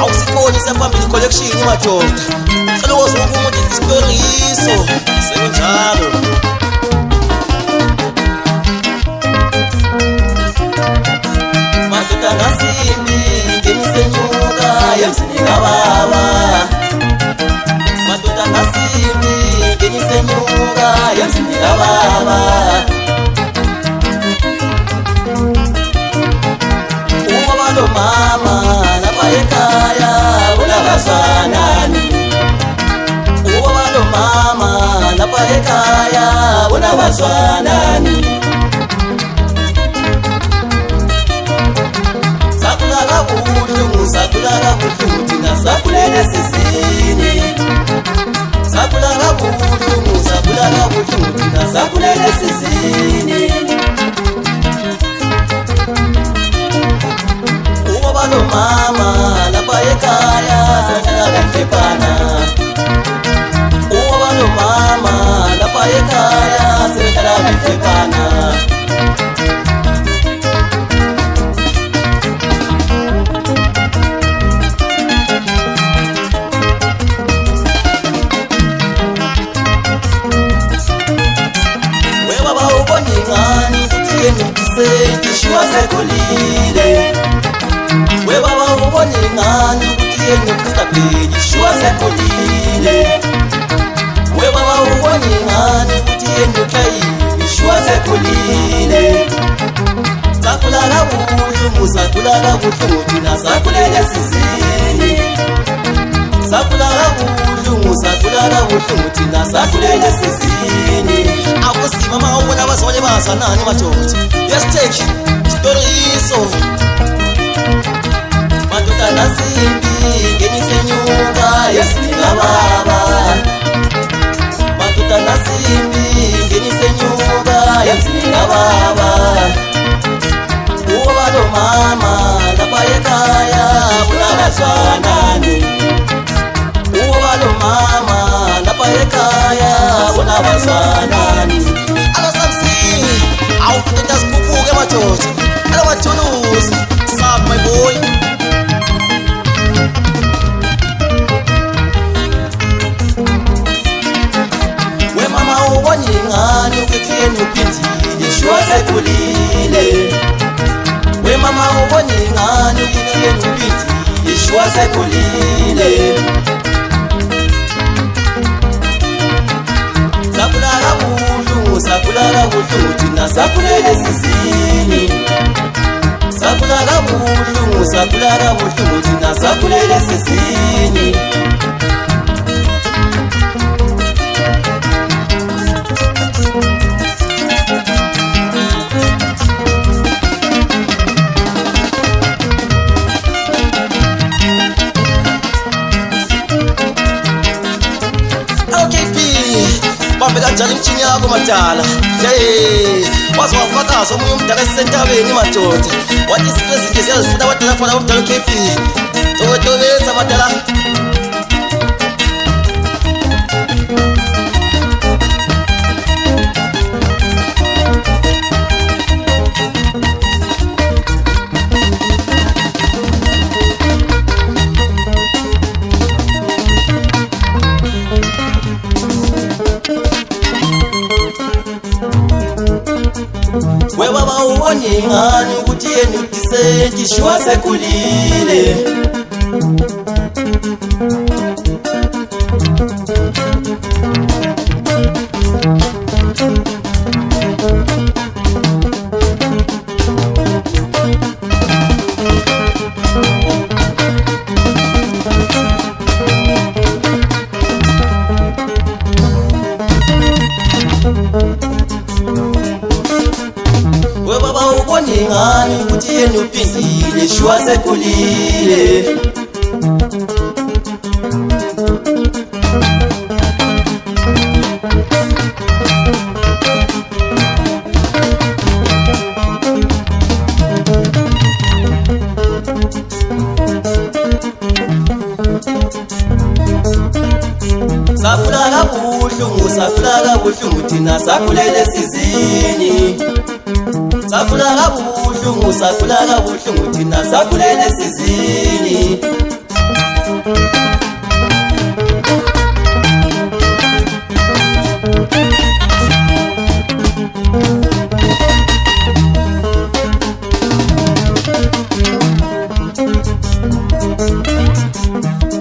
awusikhonisa phambili collection madoda selozo umuntu istoriso sekunjalo madoda nasimbi ngenisenyuka yemsinika baba madoda nasimbi ngenisenyuka yemsinika baba mama lapha ekhaya unabazwanani ubalo mama lapha ekhaya unabazwanani sakula kabuhlungu thina sakulele sisini sakula kabuhlungu thina sakulele sisini ubalo mama lapha ekhaya sahlala ngepana ubalo mama lapha ekhaya sahlala ngepana we baba uboni ngani ukuthi ngikise ngishwa sekulile we baba uboni ngani ukuthi ngikusta page shwa sekulile we baba uboni ngani ukuthi ngikhayi shwa sekulile sakula kabuhlungu thina sakulele sisini sakula kabuhlungu thina sakulele sisini akusima mama ubona abazali bazanani madoda let's take story madoda nasimbi ngenisenyuka yemsinika baba madoda nasimbi ngenisenyuka yemsinika baba ubalo mama lapha ekhaya unabazwanani ubalo mama lapha ekhaya unabazwanani alo samsi awufunda sikhuphuke madoda alo mathuluzi sub my boy uboni ngani ukuthi uphindile shwa sekulile we mama uboni ngani ukuthi uphindile shwa sekulile sakula kabuhlungu thina sakulele sisini sakula kabuhlungu thina sakulele sisini bambeka njalo imchini yakho madala wazi wafakaza omunye umdala esisentabeni madoda wathi isiprezinti ziyazifuna abadala fana umdala uKP tobetobetha badala we baba uboni ngani ukuthi ngikise ngishwa sekulile we baba uboni ngani ukuthi uphindile shwa sekulile sakula kabuhlungu thina sakulele sizini sakula kabuhlungu thina sakulele sizini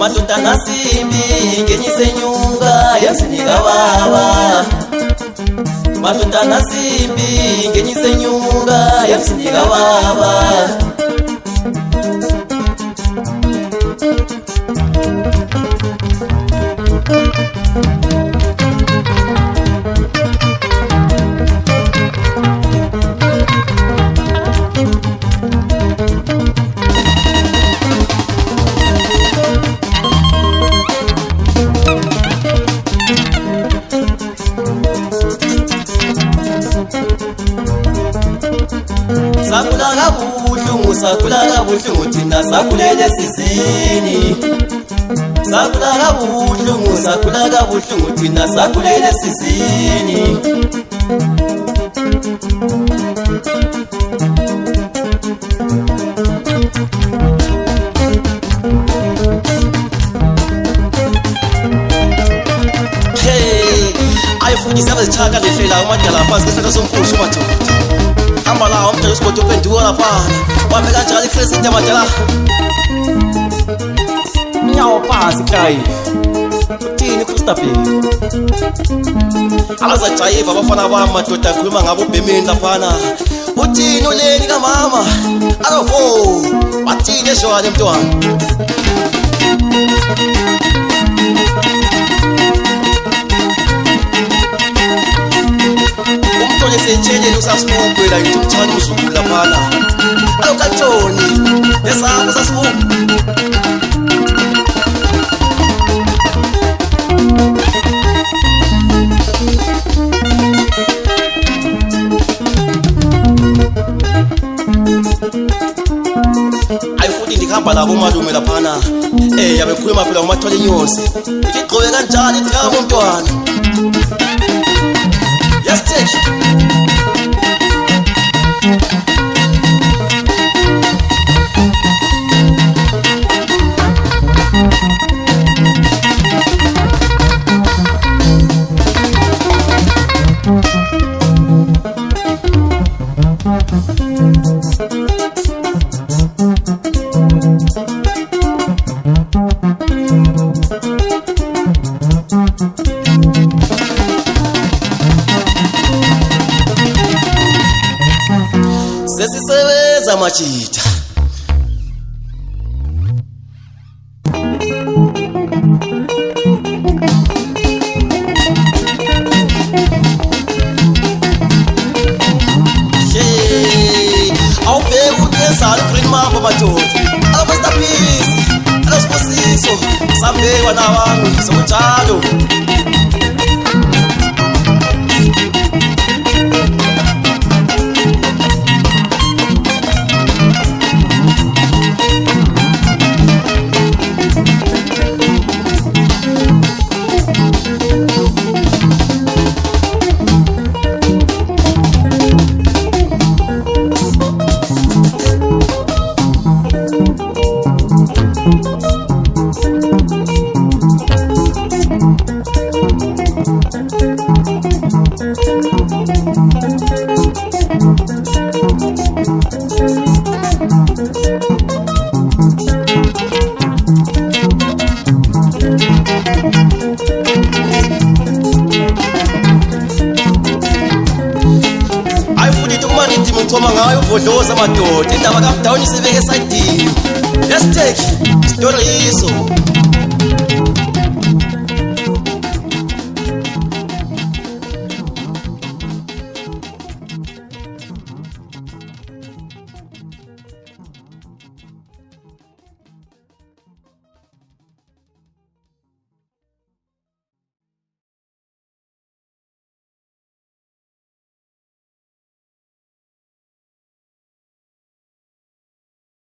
madoda nasimbi ngenyise nyunga yasinika baba madoda nasimbi ngenyise nyunga yasinika baba sakula kabuhlungu thina sakulele sizini sakula kabuhlungu thina sakulele sizini hey ayifundisa bezithaka lehlela umadala phansi ngesikhathi somkhushi madoda hamba la umntwana usigodo uphenduka laphana wame kanjalo ifresite madala nyawo phansi kai uthini kustabheki abazajayiva abafana bami madoda akhuluma ngabo ubhemeni laphana uthini uleni kamama alofo bathini eshwale mntwana umntwana esetsheleni usasibukela ngithi umthwani uzukulu laphana alokatoni nesabo sasibuku ayifuthi ndihamba labo malume laphana yabekhuluma phela ngomathwala inyosi uthi gqoke kanjani idrama umntwana yasiteki sesisebeza machita awubheka ukuyenzani friend mambo madoda alamasterpiece alasibusiso sambekwa nawami sokunjalo ngithoma ngayo uvodloza madoda indaba kaMdawuni sibeke esayidini let's take story iso